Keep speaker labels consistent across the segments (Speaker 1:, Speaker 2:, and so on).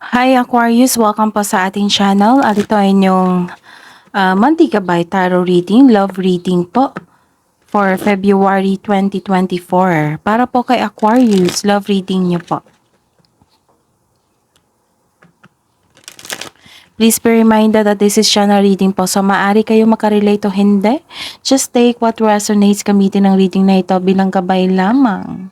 Speaker 1: Hi Aquarius! Welcome po sa ating channel at ito ay inyong monthly gabay tarot reading, love reading po for February 2024. Para po kay Aquarius, love reading niyo po. Please be reminded that this is channel reading po, so maaari kayo makarelate o hindi. Just take what resonates, gamitin ang reading na ito bilang gabay lamang.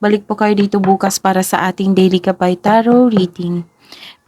Speaker 1: Balik po kayo dito bukas para sa ating daily gabay tarot reading.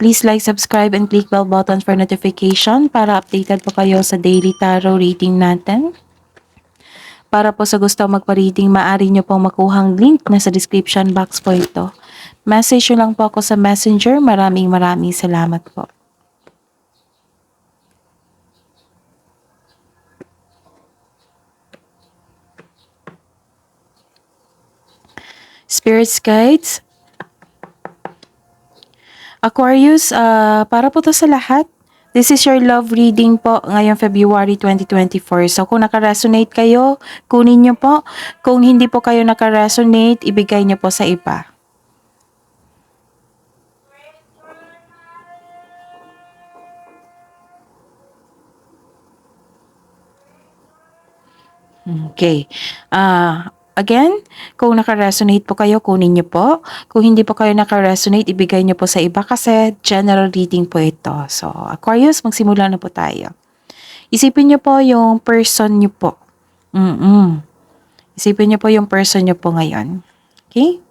Speaker 1: Please like, subscribe, and click bell button for notification para updated po kayo sa daily tarot reading natin. Para po sa gusto magpa-reading, maaari nyo pong makuhang link na sa description box po ito. Message nyo lang po ako sa messenger. Maraming salamat po. Spirits Guides, Aquarius, para po to sa lahat. This is your love reading po ngayong February 2024. So kung naka-resonate kayo, kunin nyo po. Kung hindi po kayo naka-resonate, ibigay nyo po sa iba. Okay. Again, kung naka-resonate po kayo, kunin nyo po. Kung hindi po kayo naka-resonate, ibigay nyo po sa iba kasi general reading po ito. So, Aquarius, magsimula na po tayo. Isipin nyo po yung person nyo po. Isipin nyo po yung person nyo po ngayon. Okay?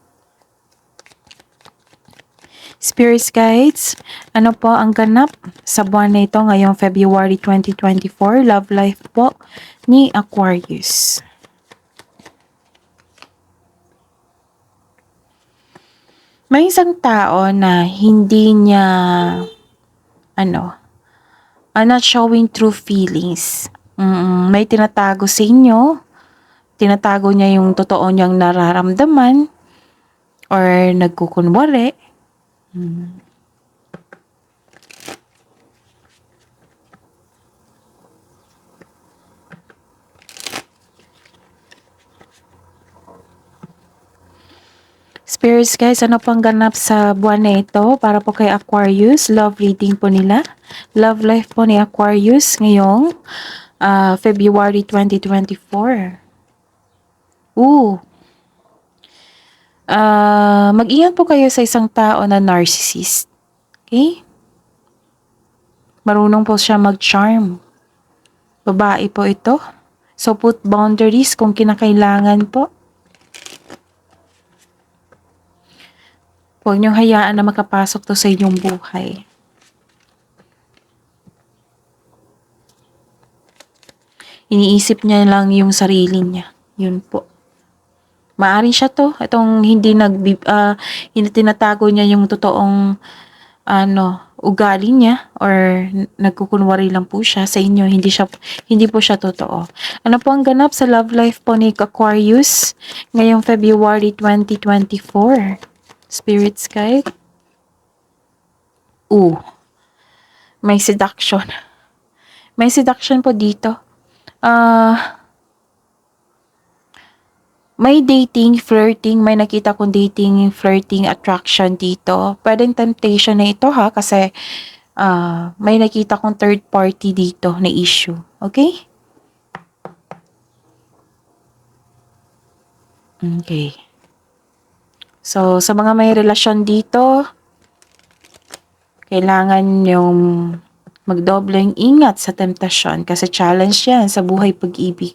Speaker 1: Spirits Guides, ano po ang ganap sa buwan na ito ngayong February 2024? Love life po ni Aquarius. May isang tao na hindi niya, not showing true feelings. May tinatago sa inyo. Tinatago niya yung totoo niyang nararamdaman or nagkukunwari. Spirits guys, ano pang ganap sa buwan na ito para po kay Aquarius? Love reading po nila. Love life po ni Aquarius ngayong February 2024. Mag-ingat po kayo sa isang tao na narcissist. Okay? Marunong po siya mag-charm. Babae po ito. So put boundaries kung kinakailangan po. Huwag niyong hayaan na makapasok to sa inyong buhay. Iniisip niya lang yung sarili niya. Yun po. Maaring siya to. Itong hindi tinatago niya yung totoong ugali niya or nagkukunwari lang po siya sa inyo. Hindi po siya totoo. Ano po ang ganap sa love life po ni Aquarius ngayong February 2024? Spirits guide. May seduction. May seduction po dito. May dating, flirting, may nakita kong dating, flirting, attraction dito. Pwedeng temptation na ito ha, kasi may nakita kong third party dito na issue. Okay? Okay. So, sa mga may relasyon dito, kailangan yung magdobleng ingat sa temptasyon kasi challenge yan sa buhay pag-ibig.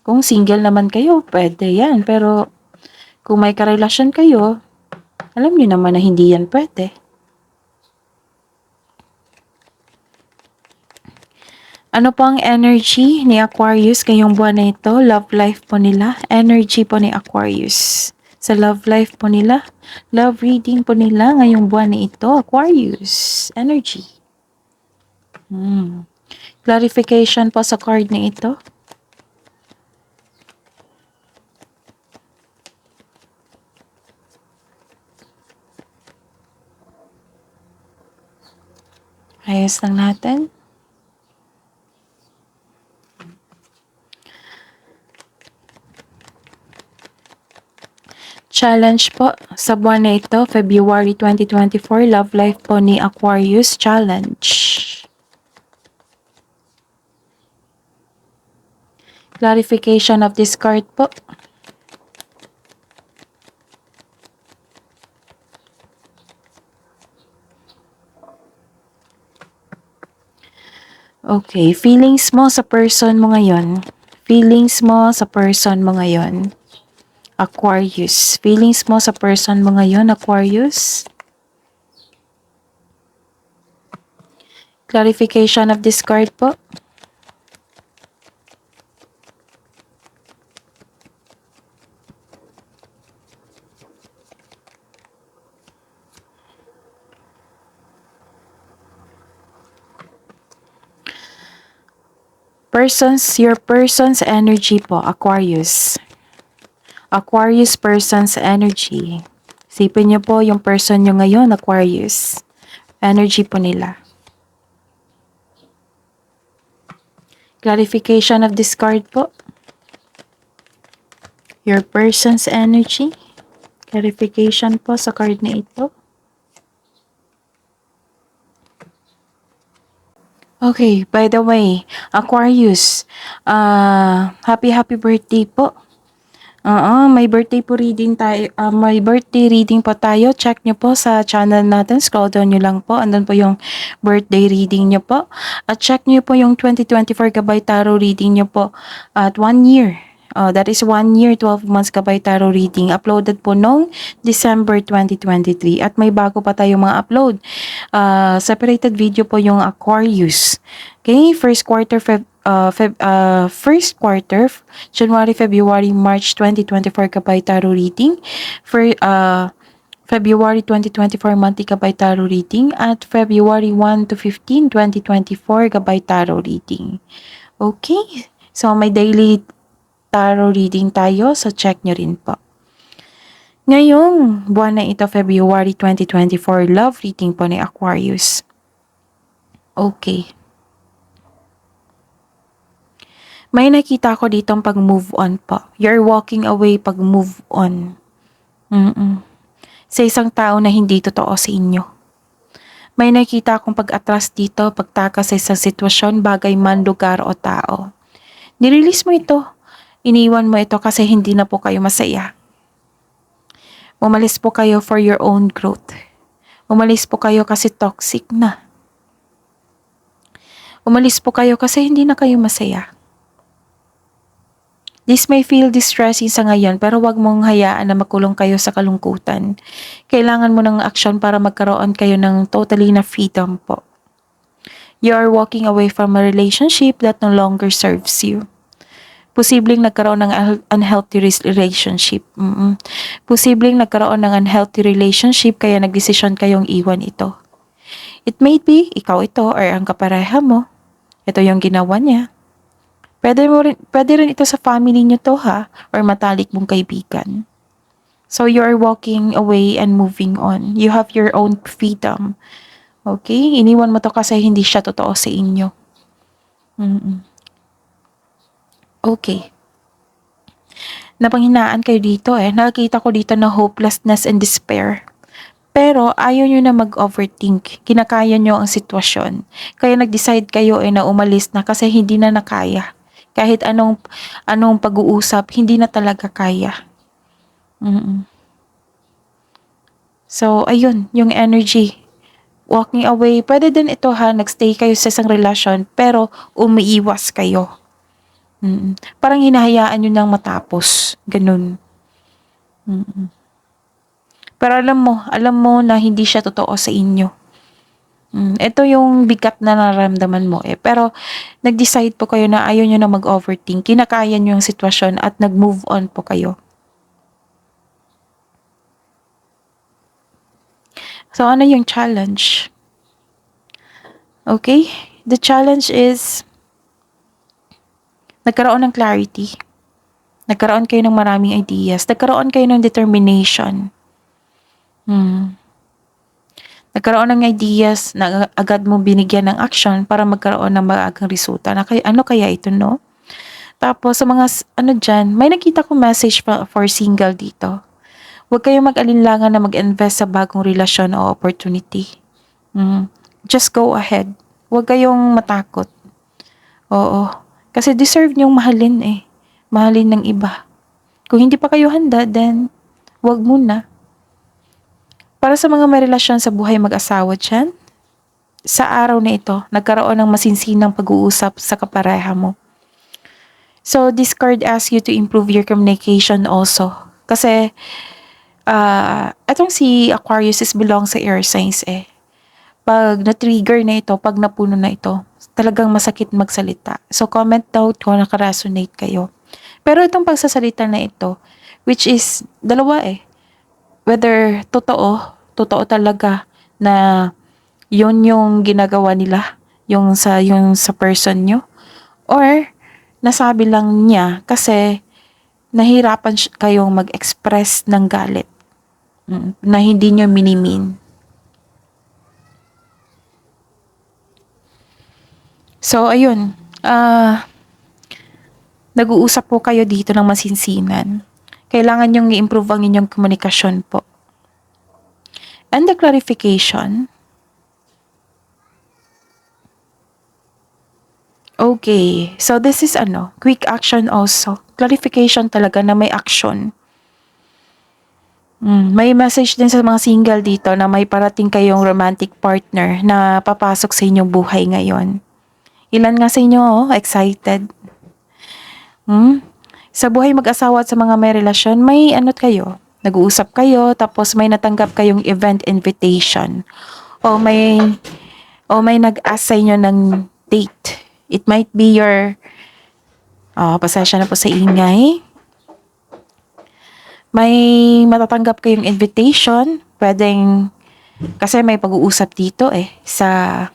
Speaker 1: Kung single naman kayo, pwede yan. Pero kung may karelasyon kayo, alam niyo naman na hindi yan pwede. Ano po ang energy ni Aquarius ngayong buwan na ito? Love life po nila. Energy po ni Aquarius. Sa love life po nila. Love reading po nila ngayong buwan na ito. Aquarius. Energy. Clarification po sa card na ito. Ayos lang natin. Challenge po sa buwan na ito, February 2024, love life po ni Aquarius challenge. Clarification of this card po. Okay, feelings mo sa person mo ngayon. Feelings mo sa person mo ngayon. Aquarius. Feelings mo sa person mo ngayon, Aquarius. Clarification of this card po. Your person's energy po, Aquarius. Aquarius person's energy. Isipin niyo po yung person niyo ngayon, Aquarius. Energy po nila. Clarification of this card po. Your person's energy. Clarification po sa card na ito. Okay, by the way, Aquarius, happy birthday po. May birthday po reading tayo, may birthday reading po tayo. Check nyo po sa channel natin, scroll down nyo lang po. Andun po yung birthday reading nyo po. At check nyo po yung 2024 Gabay Tarot reading nyo po at 1 year. That is 1 year, 12 months Gabay Tarot reading. Uploaded po noong December 2023. At may bago pa tayong mga upload. Separated video po yung Aquarius. Okay, first quarter, January, February, March 2024 Gabay Tarot reading. February 2024 monthly Gabay Tarot reading. At February 1 to 15, 2024 Gabay Tarot reading. Okay, so may daily tarot reading tayo, so check nyo rin po. Ngayong buwan na ito, February 2024, love reading po ni Aquarius. Okay. May nakita ko ditong pag-move on po. You're walking away pag-move on. Sa isang tao na hindi totoo sa inyo. May nakita akong pag-atras dito, pagtakas sa isang sitwasyon, bagay man, lugar o tao. Nirelease mo ito. Iniwan mo ito kasi hindi na po kayo masaya. Umalis po kayo for your own growth. Umalis po kayo kasi toxic na. Umalis po kayo kasi hindi na kayo masaya. This may feel distressing sa ngayon pero wag mong hayaan na makulong kayo sa kalungkutan. Kailangan mo ng aksyon para magkaroon kayo ng totally na freedom po. You are walking away from a relationship that no longer serves you. Posibleng nagkaroon ng unhealthy relationship. Posibleng nagkaroon ng unhealthy relationship kaya nagdesisyon kayong iwan ito. It may be ikaw ito or ang kapareha mo. Ito yung ginawa niya. Pwede rin ito sa family niyo to ha, or matalik mong kaibigan. So you are walking away and moving on. You have your own freedom. Okay? Iniwan mo to kasi hindi siya totoo sa inyo. Okay. Napanghinaan kayo dito Nakikita ko dito na hopelessness and despair. Pero ayaw nyo na mag-overthink. Kinakaya nyo ang sitwasyon. Kaya nag-decide kayo na umalis na kasi hindi na nakaya. Kahit anong pag-uusap, hindi na talaga kaya. So, ayun, yung energy. Walking away. Pwede din ito nagstay kayo sa isang relasyon, pero umiiwas kayo. Parang hinahayaan nyo nang matapos. Ganun. Pero alam mo na hindi siya totoo sa inyo. Ito yung bigat na nararamdaman mo Pero nag-decide po kayo na ayaw nyo na mag-overthink. Kinakaya nyo yung sitwasyon at nag-move on po kayo. So, ano yung challenge? Okay? The challenge is nagkaroon ng clarity. Nagkaroon kayo ng maraming ideas. Nagkaroon kayo ng determination. Nagkaroon ng ideas na agad mo binigyan ng action para magkaroon ng maagang resulta. Ano kaya ito, no? Tapos sa mga dyan, may nakita ko message for single dito. Huwag kayong mag-alinlangan na mag-invest sa bagong relasyon o opportunity. Just go ahead. Huwag kayong matakot. Oo. Kasi deserve niyong mahalin eh. Mahalin ng iba. Kung hindi pa kayo handa, then huwag muna. Para sa mga may relasyon sa buhay mag-asawa dyan, sa araw na ito, nagkaroon ng masinsinang pag-uusap sa kapareha mo. So, this card asks you to improve your communication also. Kasi, etong si Aquarius is belong sa air signs eh. Pag na-trigger na ito, pag napuno na ito, talagang masakit magsalita. So, comment down kung nakaresonate kayo. Pero itong pagsasalita na ito, which is, dalawa eh. Whether totoo talaga na yun yung ginagawa nila, yung sa person nyo, or nasabi lang niya kasi nahirapan kayong mag-express ng galit na hindi nyo minimin. So, ayun. Nag-uusap po kayo dito ng masinsinan. Kailangan nyong i-improve ang inyong komunikasyon po. And the clarification. Okay. So, this is quick action also. Clarification talaga na may action. May message din sa mga single dito na may parating kayong romantic partner na papasok sa inyong buhay ngayon. Ilan nga sa inyo, excited? Sa buhay mag-asawa at sa mga may relasyon, may kayo, nag-uusap kayo, tapos may natanggap kayong event invitation. O may nag-ask sa inyo ng date. It might be your, pasensya na po sa ingay. May matatanggap kayong invitation, pwedeng, kasi may pag-uusap dito sa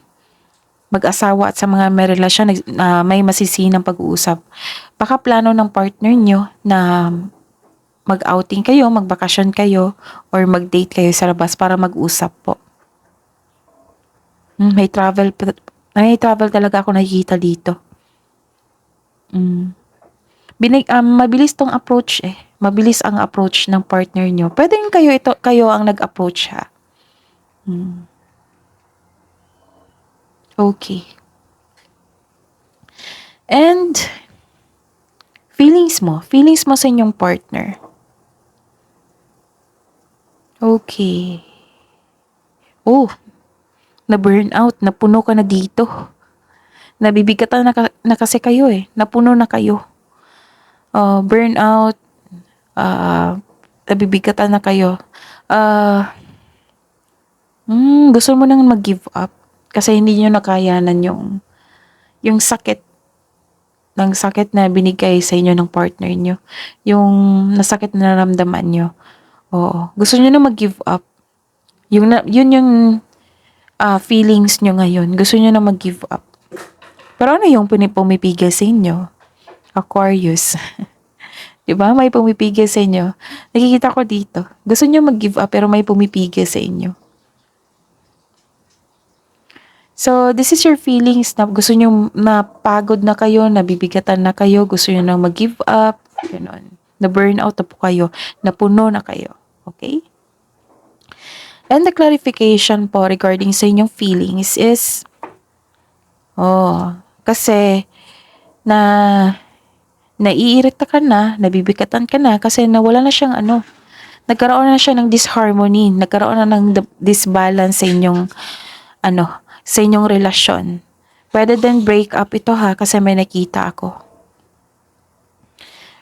Speaker 1: mag-asawa at sa mga may relasyon, may masisinang pag-uusap. Baka plano ng partner nyo na mag-outing kayo, magbakasyon kayo, or mag-date kayo sa labas para mag-usap po. May travel talaga ako nakikita dito. Mabilis tong approach Mabilis ang approach ng partner nyo. Pwedeng kayo ang nag-approach ha. Okay. And feelings mo sa inyong partner. Okay. Oh, na-burn out, napuno ka na dito. Nabibigatan na kasi kayo napuno na kayo. Burnout, nabibigatan na kayo. Gusto mo nang mag-give up kasi hindi nyo nakayanan yung sakit na binigay sa inyo ng partner nyo. Yung nasakit na naramdaman nyo. Oo. Gusto nyo na mag-give up. Yun yung feelings nyo ngayon. Gusto nyo na mag-give up. Pero ano yung pumipigil sa inyo? Aquarius. Diba? May pumipigil sa inyo. Nakikita ko dito. Gusto nyo mag-give up pero may pumipigil sa inyo. So, this is your feelings na gusto nyo na pagod na kayo, nabibigatan na kayo, gusto nyo na mag-give up, gano'n. Na-burnout na po kayo, napuno na kayo. Okay? And the clarification po regarding sa inyong feelings is, kasi naiirita ka na, nabibigatan ka na kasi nawala na siyang nagkaroon na siya ng disharmony, nagkaroon na ng disbalance sa inyong sa inyong relasyon. Pwede din break up ito ha kasi may nakita ako.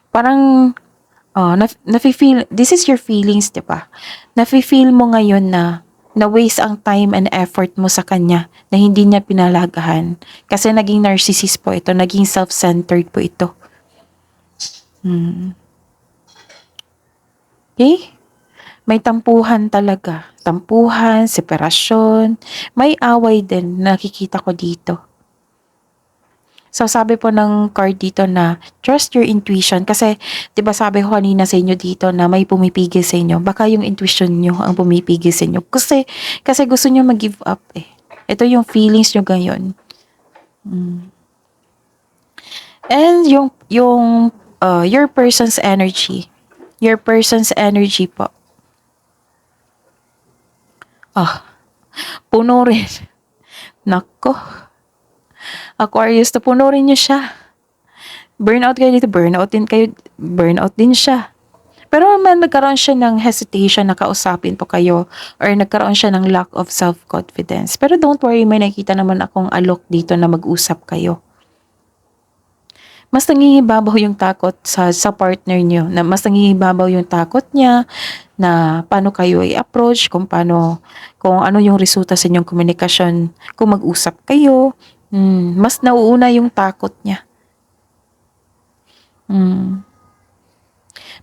Speaker 1: Parang nafe-feel, this is your feelings, 'di ba? Nafe-feel mo ngayon na waste ang time and effort mo sa kanya na hindi niya pinalagahan kasi naging narcissist po ito, naging self-centered po ito. Okay? May tampuhan talaga. Tampuhan, separasyon, may away din nakikita ko dito. So sabi po ng card dito na trust your intuition kasi 'di ba sabi ko kanina sa inyo dito na may pumipigil sa inyo. Baka yung intuition nyo ang pumipigil sa inyo kasi gusto nyo mag-give up Ito yung feelings nyo ngayon. And your person's energy. Your person's energy po. Ah, puno rin. Nako, Aquarius, puno rin niyo siya. Burnout kayo dito, burnout din siya. Pero man nagkaroon siya ng hesitation na kausapin po kayo or nagkaroon siya ng lack of self-confidence. Pero don't worry, may nakita naman akong alok dito na mag-usap kayo. Mas nangingibabaw yung takot sa partner niyo, na mas nangingibabaw yung takot niya na paano kayo i-approach, kung ano yung resulta sa inyong komunikasyon, kung mag-usap kayo, mas nauuna yung takot niya.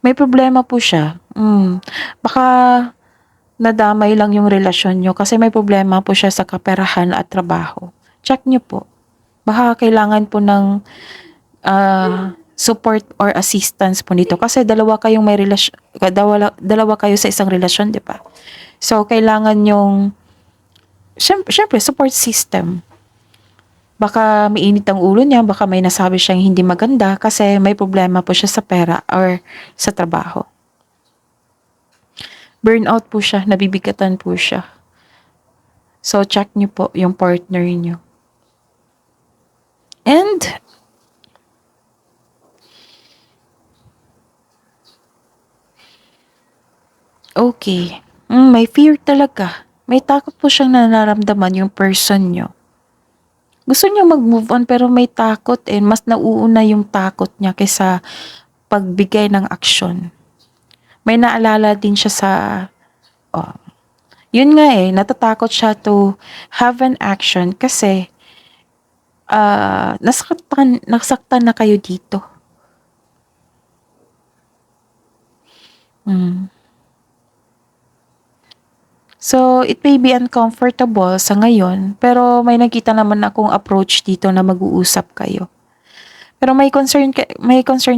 Speaker 1: May problema po siya. Baka nadamay lang yung relasyon nyo kasi may problema po siya sa kaperahan at trabaho. Check nyo po. Baka kailangan po ng support or assistance po nito kasi dalawa kayong may relasyon, dalawa kayo sa isang relasyon, di ba? So, kailangan yung syempre, support system. Baka mainit ang ulo niya, baka may nasabi siyang hindi maganda kasi may problema po siya sa pera or sa trabaho. Burnout po siya, nabibigatan po siya. So, check niyo po yung partner niyo. And, okay. May fear talaga. May takot po siyang nararamdaman yung person niyo. Gusto niya mag-move on pero may takot mas nauuna yung takot niya kaysa pagbigay ng aksyon. May naalala din siya sa, yun nga natatakot siya to have an action kasi nasaktan na kayo dito. So, it may be uncomfortable sa ngayon, pero may nakita naman akong approach dito na mag-uusap kayo. Pero may concern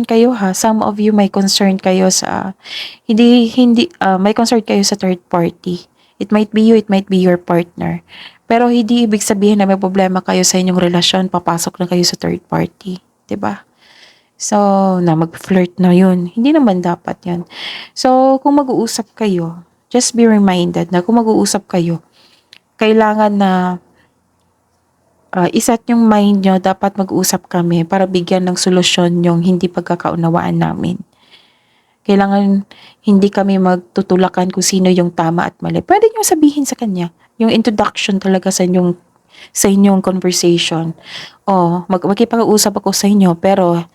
Speaker 1: kayo ha. Some of you may concern kayo sa may concern kayo sa third party. It might be you, it might be your partner. Pero hindi ibig sabihin na may problema kayo sa inyong relasyon, papasok na kayo sa third party, 'di ba? So, na mag-flirt na 'yun. Hindi naman dapat 'yan. So, kung mag-uusap kayo, just be reminded na kung mag-uusap kayo, kailangan na iset yung mind nyo, dapat mag-usap kami para bigyan ng solusyon yung hindi pagkakaunawaan namin. Kailangan hindi kami magtutulakan kung sino yung tama at mali. Pwede nyo sabihin sa kanya, yung introduction talaga sa inyong conversation. Magkipag-usap ako sa inyo, pero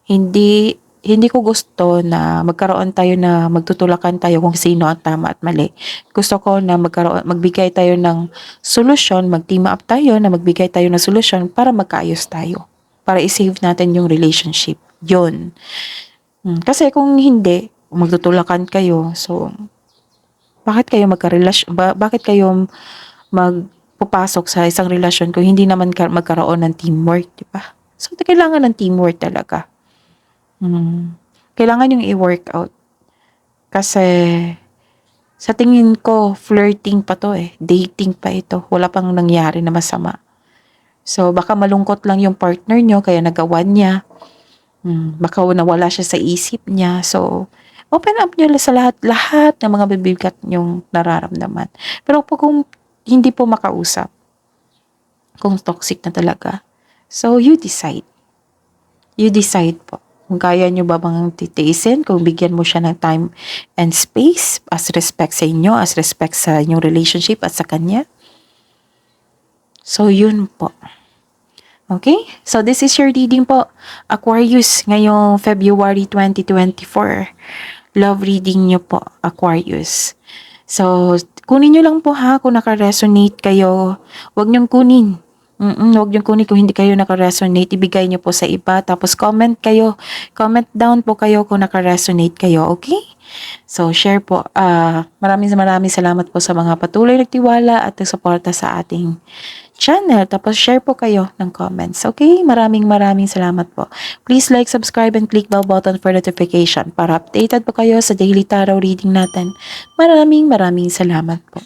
Speaker 1: hindi ko gusto na magkaroon tayo na magtutulakan tayo kung sino ang tama at mali. Gusto ko na magbigay tayo ng solusyon, mag-team up tayo na magbigay tayo ng solusyon para magkaayos tayo. Para i-save natin yung relationship. Yun. Kasi kung hindi, magtutulakan kayo, so bakit kayo bakit kayo magpupasok sa isang relasyon kung hindi naman magkaroon ng teamwork, di ba? So, kailangan ng teamwork talaga. Kailangan yung i-workout. Kasi, sa tingin ko, flirting pa to dating pa ito. Wala pang nangyari na masama. So, baka malungkot lang yung partner nyo, kaya nagawan niya. Baka nawala siya sa isip niya. So, open up nyo sa lahat ng mga bibigat nyong nararamdaman. Pero kung hindi po makausap, kung toxic na talaga, so you decide. You decide po. Kung kaya nyo ba bang titiisin, kung bigyan mo siya ng time and space as respect sa inyo, as respect sa inyong relationship at sa kanya. So, yun po. Okay? So, this is your reading po. Aquarius, ngayong February 2024. Love reading nyo po, Aquarius. So, kunin nyo lang po ha kung naka-resonate kayo. Huwag nyong kunin. Huwag niyong kunin kung hindi kayo naka-resonate. Ibigay niyo po sa iba. Tapos comment kayo. Comment down po kayo kung naka-resonate kayo. Okay? So, share po. Maraming salamat po sa mga patuloy nagtiwala at nagsuporta sa ating channel. Tapos, share po kayo ng comments. Okay? Maraming salamat po. Please like, subscribe, and click bell button for notification para updated po kayo sa daily tarot reading natin. Maraming salamat po.